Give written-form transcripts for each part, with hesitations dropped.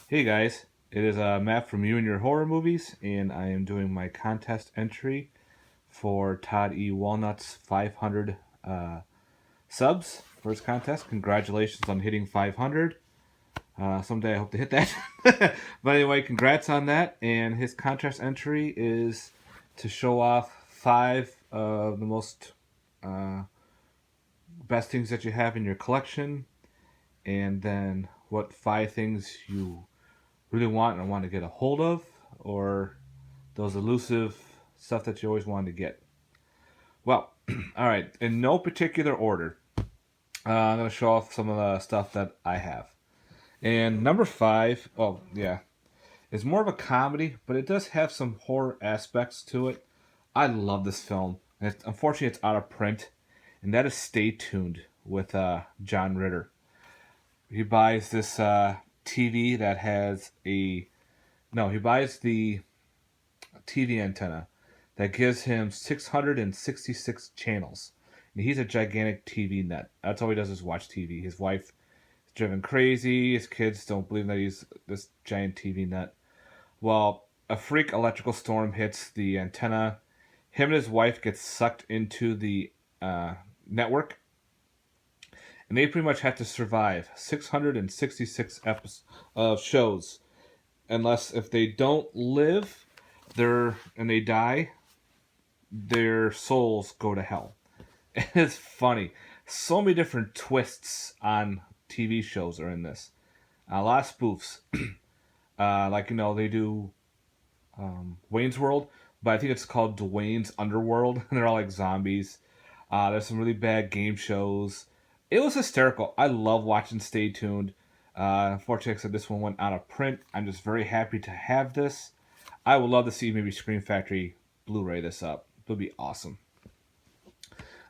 Hey guys, it is Matt from You and Your Horror Movies, and I am doing my contest entry for Todd E Walnuts 500 subs for his contest. Congratulations on hitting 500. Someday I hope to hit that. But anyway, congrats on that. And his contest entry is to show off five of the most uh, best things that you have in your collection, and then what five things you really want and want to get a hold of, or those elusive stuff that you always wanted to get. Well, all right, in no particular order, I'm going to show off some of the stuff that I have. And number five, oh, yeah, is more of a comedy, but it does have some horror aspects to it. I love this film. Unfortunately, it's out of print, and that is Stay Tuned with John Ritter. He buys this TV that has a. No, he buys the TV antenna that gives him 666 channels. And he's a gigantic TV nut. That's all he does is watch TV. His wife is driven crazy. His kids don't believe that he's this giant TV nut. Well, a freak electrical storm hits the antenna. Him and his wife get sucked into the network, and they pretty much have to survive 666 episodes of shows, unless if they don't live, they die, their souls go to hell. And it's funny. So many different twists on TV shows are in this. A lot of spoofs. They do Wayne's World, but I think it's called Dwayne's Underworld. And they're all like zombies. There's some really bad game shows. It was hysterical. I love watching Stay Tuned. Unfortunately, like I said, this one went out of print. I'm just very happy to have this. I would love to see maybe Scream Factory Blu-ray this up. It would be awesome.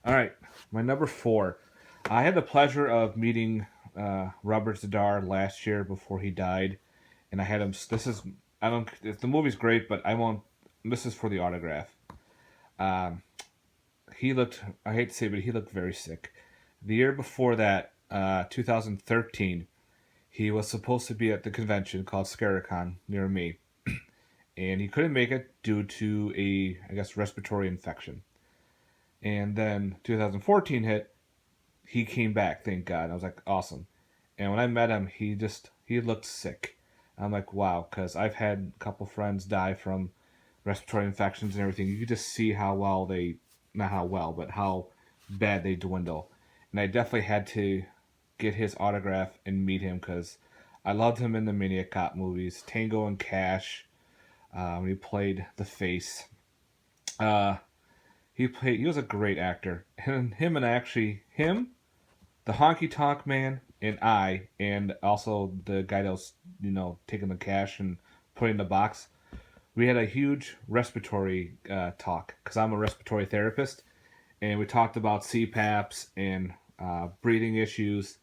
All right, my number four. I had the pleasure of meeting Robert Z'Dar last year before he died, and I had him. This is I don't. The movie's great, but I won't. This is for the autograph. Um, he looked. I hate to say, but he looked very sick. The year before that, 2013, he was supposed to be at the convention called Scaricon near me, and he couldn't make it due to I guess, respiratory infection. And then 2014 hit, he came back, thank God. I was like, awesome. And when I met him, he looked sick. I'm like, wow, because I've had a couple friends die from respiratory infections and everything. You could just see how well not how well, but how bad they dwindle. And I definitely had to get his autograph and meet him because I loved him in the Maniac Cop movies, Tango and Cash. When he played the face. Uh, he was a great actor. Him, the honky tonk man, and also the guy that was taking the cash and putting in the box. We had a huge respiratory talk because I'm a respiratory therapist, and we talked about CPAPs and breathing issues.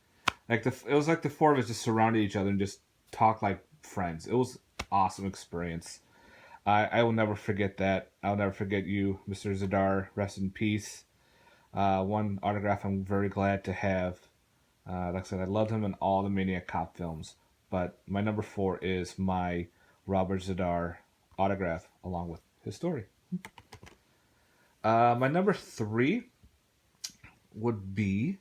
It was like the four of us just surrounded each other and just talked like friends. It was an awesome experience. I will never forget that. I'll never forget you, Mr. Z'Dar. Rest in peace. One autograph I'm very glad to have. Like I said, I loved him in all the Maniac Cop films. But my number four is my Robert Z'Dar autograph along with his story. My number three would be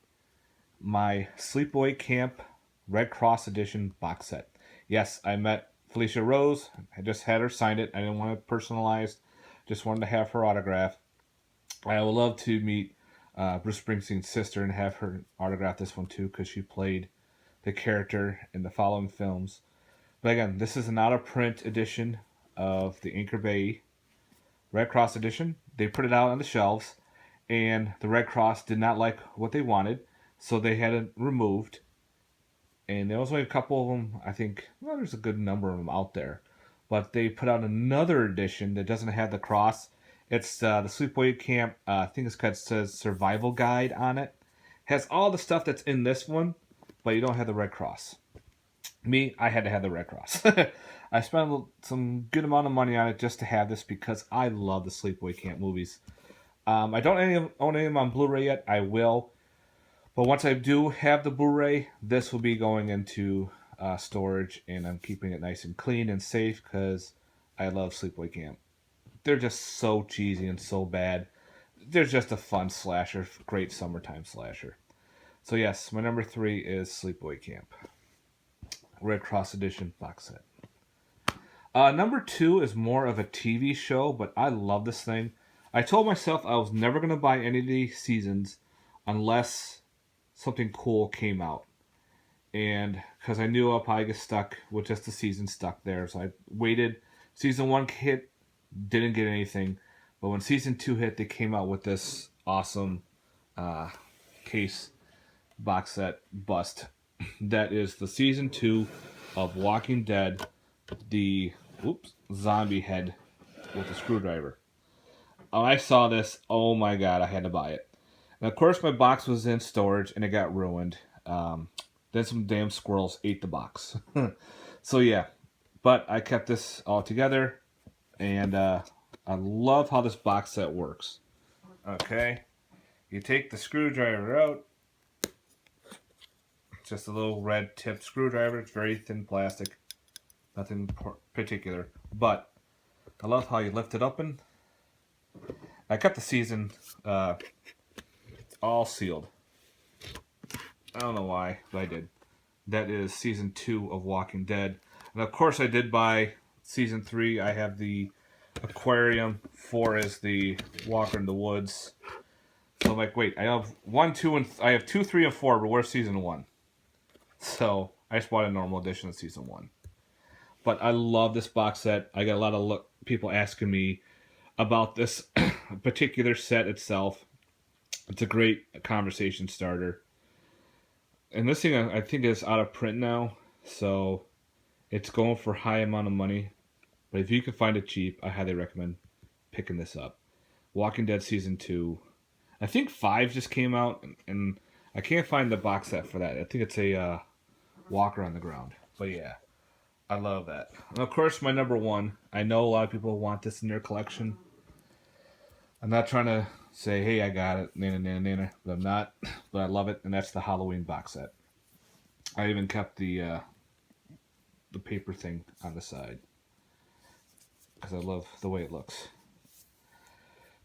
my Sleepaway Camp Red Cross Edition box set. Yes, I met Felicia Rose. I just had her sign it. I didn't want it personalized. Just wanted to have her autograph. I would love to meet Bruce Springsteen's sister and have her autograph this one too because she played the character in the following films. But again, this is an out of print edition of the Anchor Bay Red Cross edition. They put it out on the shelves, and the Red Cross did not like what they wanted, so they had it removed. And there was only a couple of them. I think, well, there's a good number of them out there. But they put out another edition that doesn't have the cross. It's the Sleepaway Camp, I think it says Survival Guide on it. Has all the stuff that's in this one, but you don't have the Red Cross. Me, I had to have the Red Cross. I spent some good amount of money on it just to have this because I love the Sleepaway Camp movies. I don't own any of them on Blu-ray yet. I will. But once I do have the Blu-ray, this will be going into storage, and I'm keeping it nice and clean and safe because I love Sleepaway Camp. They're just so cheesy and so bad. They're just a fun slasher, great summertime slasher. So yes, my number 3 is Sleepaway Camp, Red Cross Edition box set. Number 2 is more of a TV show, but I love this thing. I told myself I was never going to buy any of these seasons unless something cool came out. And because I knew I'll probably get stuck with just the season stuck there. So I waited. Season 1 hit, didn't get anything. But when season 2 hit, they came out with this awesome case box set bust. That is the season 2 of Walking Dead, the zombie head with a screwdriver. I saw this. Oh my god, I had to buy it. And of course, my box was in storage and it got ruined. Then some damn squirrels ate the box. So yeah, but I kept this all together, and I love how this box set works. Okay, you take the screwdriver out. It's just a little red tipped screwdriver. It's very thin plastic, nothing particular. But I love how you lift it open. I kept the season all sealed. I don't know why, but I did. That is season 2 of Walking Dead. And of course I did buy season 3. I have the aquarium. 4 is the Walker in the Woods. So I'm like, wait, I have 1, 2, and I have 2, 3, and 4, but where's season 1? So I just bought a normal edition of season 1. But I love this box set. I got a lot of people asking me about this particular set itself. It's a great conversation starter. And this thing, I think, is out of print now, so it's going for a high amount of money. But if you can find it cheap, I highly recommend picking this up. Walking Dead Season 2. I think 5 just came out, and I can't find the box set for that. I think it's a Walker on the Ground. But yeah, I love that. And of course, my number 1. I know a lot of people want this in their collection. I'm not trying to say, hey, I got it, nana, but I'm not. But I love it, and that's the Halloween box set. I even kept the paper thing on the side because I love the way it looks.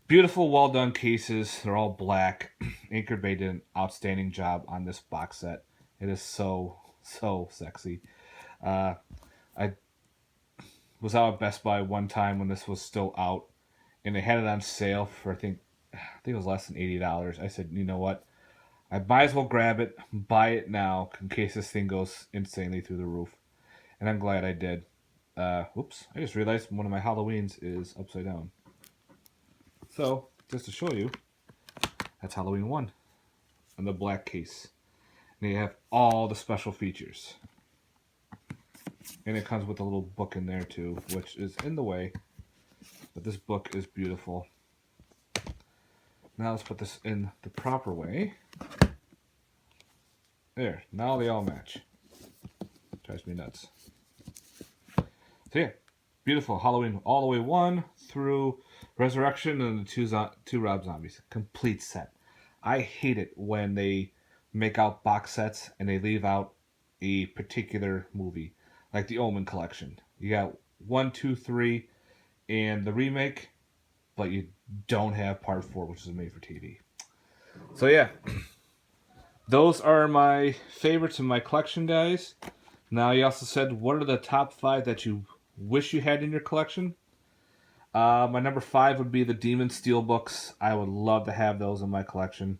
Beautiful, well done cases. They're all black. Anchor Bay did an outstanding job on this box set. It is so sexy. I was out at Best Buy one time when this was still out, and they had it on sale for I think it was less than $80. I said, you know what? I might as well grab it, buy it now, in case this thing goes insanely through the roof. And I'm glad I did. Oops, I just realized one of my Halloweens is upside down. So, just to show you, that's Halloween 1 in the black case. And you have all the special features. And it comes with a little book in there too, which is in the way. But this book is beautiful. Now let's put this in the proper way. There, now they all match. Drives me nuts. So yeah, beautiful Halloween all the way 1 through Resurrection and the two Rob Zombies. Complete set. I hate it when they make out box sets and they leave out a particular movie. Like the Omen collection. You got 1, 2, 3 and the remake, but you don't have part 4, which is made for TV. So yeah. Those are my favorites in my collection, guys. Now, you also said, what are the top 5 that you wish you had in your collection? My number 5 would be the Demon Steel books. I would love to have those in my collection.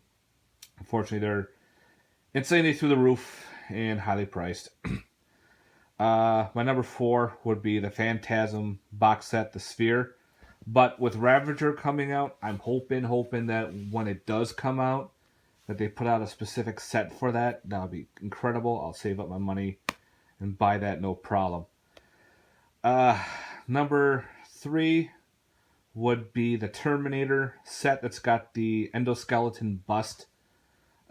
Unfortunately, they're insanely through the roof and highly priced. My number 4 would be the Phantasm box set, The Sphere. But with Ravager coming out, I'm hoping that when it does come out, that they put out a specific set for that. That would be incredible. I'll save up my money and buy that, no problem. Number 3 would be the Terminator set that's got the endoskeleton bust.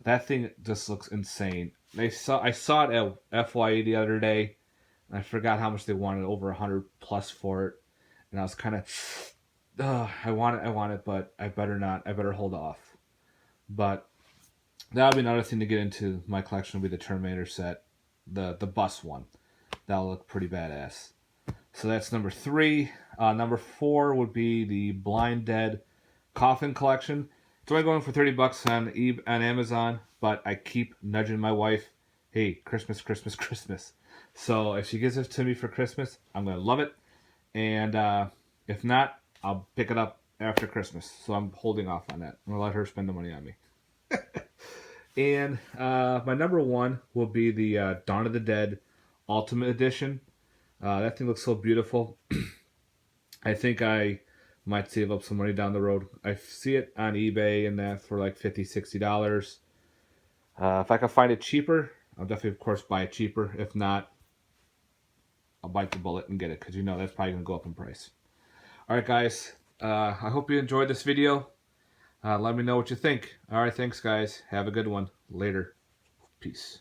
That thing just looks insane. I saw it at FYE the other day, and I forgot how much they wanted, over 100 plus for it. And I was kind of, I want it, but I better not. I better hold off. But that would be another thing to get into my collection would be the Terminator set, the bus one. that'll look pretty badass. So that's number 3. Number 4 would be the Blind Dead Coffin Collection. It's only going for $30 on Amazon, but I keep nudging my wife, hey, Christmas, Christmas, Christmas. So if she gives this to me for Christmas, I'm going to love it. And if not, I'll pick it up after Christmas. So I'm holding off on that. I'm going to let her spend the money on me. And my number 1 will be the Dawn of the Dead Ultimate Edition. That thing looks so beautiful. I think I might save up some money down the road. I see it on eBay and that for like $50, $60. If I can find it cheaper, I'll definitely, of course, buy it cheaper. If not, I'll bite the bullet and get it because you know that's probably going to go up in price. All right, guys. I hope you enjoyed this video. Let me know what you think. All right, thanks, guys. Have a good one. Later. Peace.